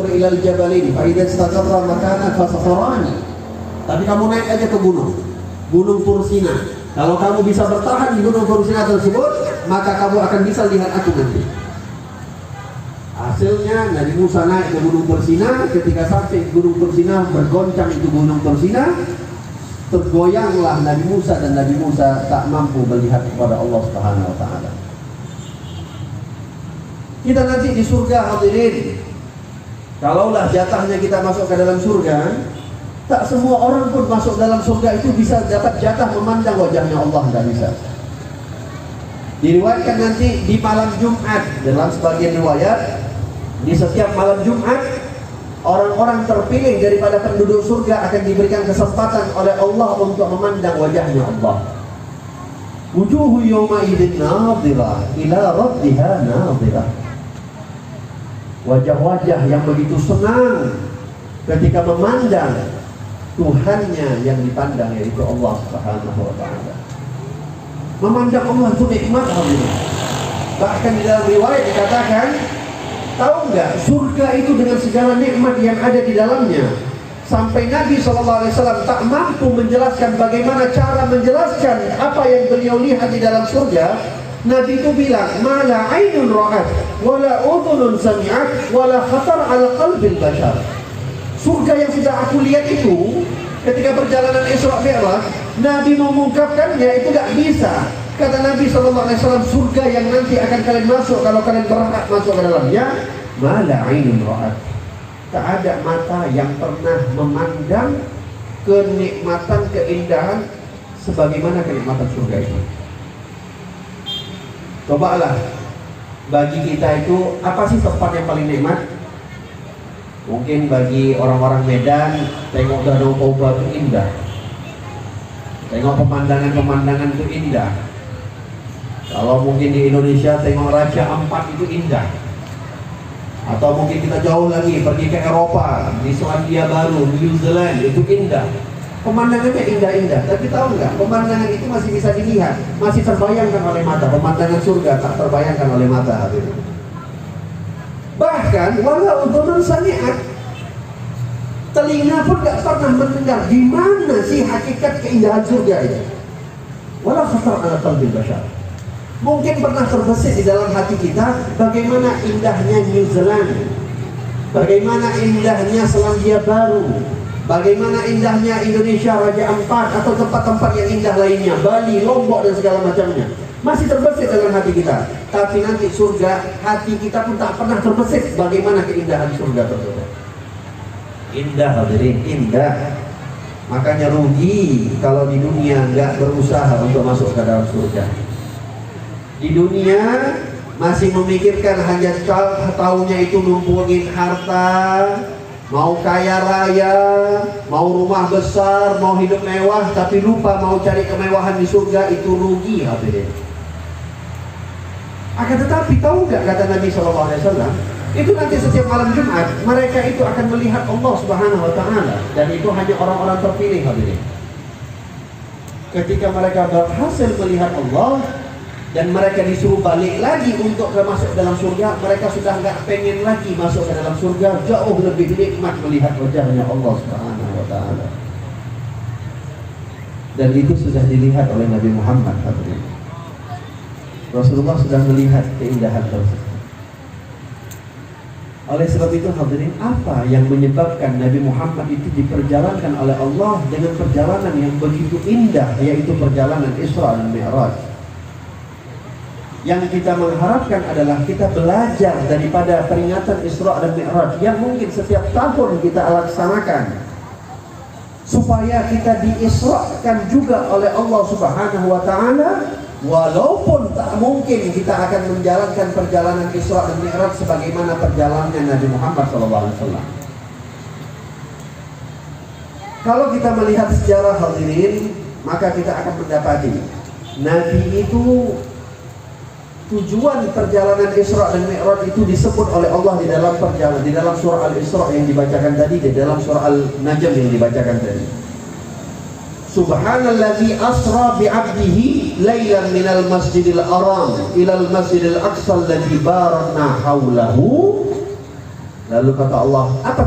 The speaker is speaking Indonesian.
unzur ilal jabalin fa idza istaqarra makana fasakharani. Tapi kamu naik aja ke Gunung Tursina. Kalau kamu bisa bertahan di Gunung Tursina tersebut, maka kamu akan bisa lihat aku nanti. Hasilnya Nabi Musa naik ke Gunung Tursina. Ketika sampai Gunung Tursina, bergoncang itu Gunung Tursina, tergoyanglah Nabi Musa, dan Nabi Musa tak mampu melihat kepada Allah Subhanahu wa taala. Kita nanti di surga, hadirin, kalaulah jatahnya kita masuk ke dalam surga, tak semua orang pun masuk dalam surga itu bisa dapat jatah memandang wajahnya Allah, tidak bisa. Diriwayatkan nanti di malam Jumat, dalam sebagian riwayat, di setiap malam Jumat, orang-orang terpilih daripada penduduk surga akan diberikan kesempatan oleh Allah untuk memandang wajahnya Allah. Wujuhu yawma idin nadhirah ila rabbiha nadhirah. Wajah-wajah yang begitu senang ketika memandang Tuhannya yang dipandang, yaitu Allah Subhanahu wa taala. Memandang Allah itu nikmat, hadirin. Bahkan di dalam riwayat dikatakan, tahu nggak, surga itu dengan segala nikmat yang ada di dalamnya, sampai Nabi SAW tak mampu menjelaskan bagaimana cara menjelaskan apa yang beliau lihat di dalam surga. Nabi itu bilang, mala ainun ra'at wala udhunun sami'at wala khatar ala qalbil bashar. Surga yang sudah aku lihat itu, ketika perjalanan Isra Mi'raj, Nabi mengungkapkannya itu gak bisa. Kata Nabi SAW, surga yang nanti akan kalian masuk, kalau kalian berhak masuk ke dalamnya, mala ainun ra'at, tak ada mata yang pernah memandang kenikmatan, keindahan sebagaimana kenikmatan surga itu. Cobalah, bagi kita itu apa sih tempat yang paling nikmat? Mungkin bagi orang-orang Medan, tengok Danau Toba itu indah, tengok pemandangan-pemandangan itu indah. Kalau mungkin di Indonesia, tengok Raja Ampat itu indah. Atau mungkin kita jauh lagi, pergi ke Eropa, di Selandia Baru, New Zealand, itu indah. Pemandangannya indah-indah, tapi tahu nggak, pemandangan itu masih bisa dilihat, masih terbayangkan oleh mata. Pemandangan surga tak terbayangkan oleh mata. Bahkan walau udhunun sami'at, telinga pun nggak pernah mendengar di mana sih hakikat keindahan surga itu. Walau khatar ala qalbil bashar. Mungkin pernah terbesit di dalam hati kita bagaimana indahnya New Zealand, bagaimana indahnya Selandia Baru, bagaimana indahnya Indonesia, Raja Ampat, atau tempat-tempat yang indah lainnya, Bali, Lombok dan segala macamnya. Masih terbesit dalam hati kita. Tapi nanti surga, hati kita pun tak pernah terbesit bagaimana keindahan surga tersebut. Indah, hadirin, indah. Makanya rugi kalau di dunia nggak berusaha untuk masuk ke dalam surga. Di dunia masih memikirkan hanya tahunya itu numpulin harta, mau kaya raya, mau rumah besar, mau hidup mewah, tapi lupa mau cari kemewahan di surga. Itu rugi, hadirin. Akan tetapi tahu nggak, kata Nabi SAW, itu nanti setiap malam Jumat mereka itu akan melihat Allah Subhanahu wa taala, dan itu hanya orang-orang terpilih, hadirin. Ketika mereka berhasil melihat Allah dan mereka disuruh balik lagi untuk masuk dalam surga, mereka sudah nggak pengen lagi masuk ke dalam surga. Jauh lebih nikmat melihat wajahnya Allah Subhanahu wa taala. Dan itu sudah dilihat oleh Nabi Muhammad, hadirin. Rasulullah sudah melihat keindahan tersebut. Oleh sebab itu, hadirin, apa yang menyebabkan Nabi Muhammad itu diperjalankan oleh Allah dengan perjalanan yang begitu indah, yaitu perjalanan Isra dan Mi'raj? Yang kita mengharapkan adalah kita belajar daripada peringatan Isra dan Mi'raj yang mungkin setiap tahun kita laksanakan, supaya kita diisrakan juga oleh Allah Subhanahu wa taala. Walaupun tak mungkin kita akan menjalankan perjalanan Isra dan Mi'raj sebagaimana perjalanan Nabi Muhammad SAW. Kalau kita melihat sejarah, hadirin, maka kita akan mendapati Nabi itu, tujuan perjalanan Isra dan Mi'raj itu disebut oleh Allah di dalam perjalanan, di dalam surah Al-Isra yang dibacakan tadi, di dalam surah Al-Najm yang dibacakan tadi. Subhanalladzi asra bi'abdihi lailan minal masjidil haram ilal masjidil aqsa alladzi barakna haulahu Lalu kata Allah, apa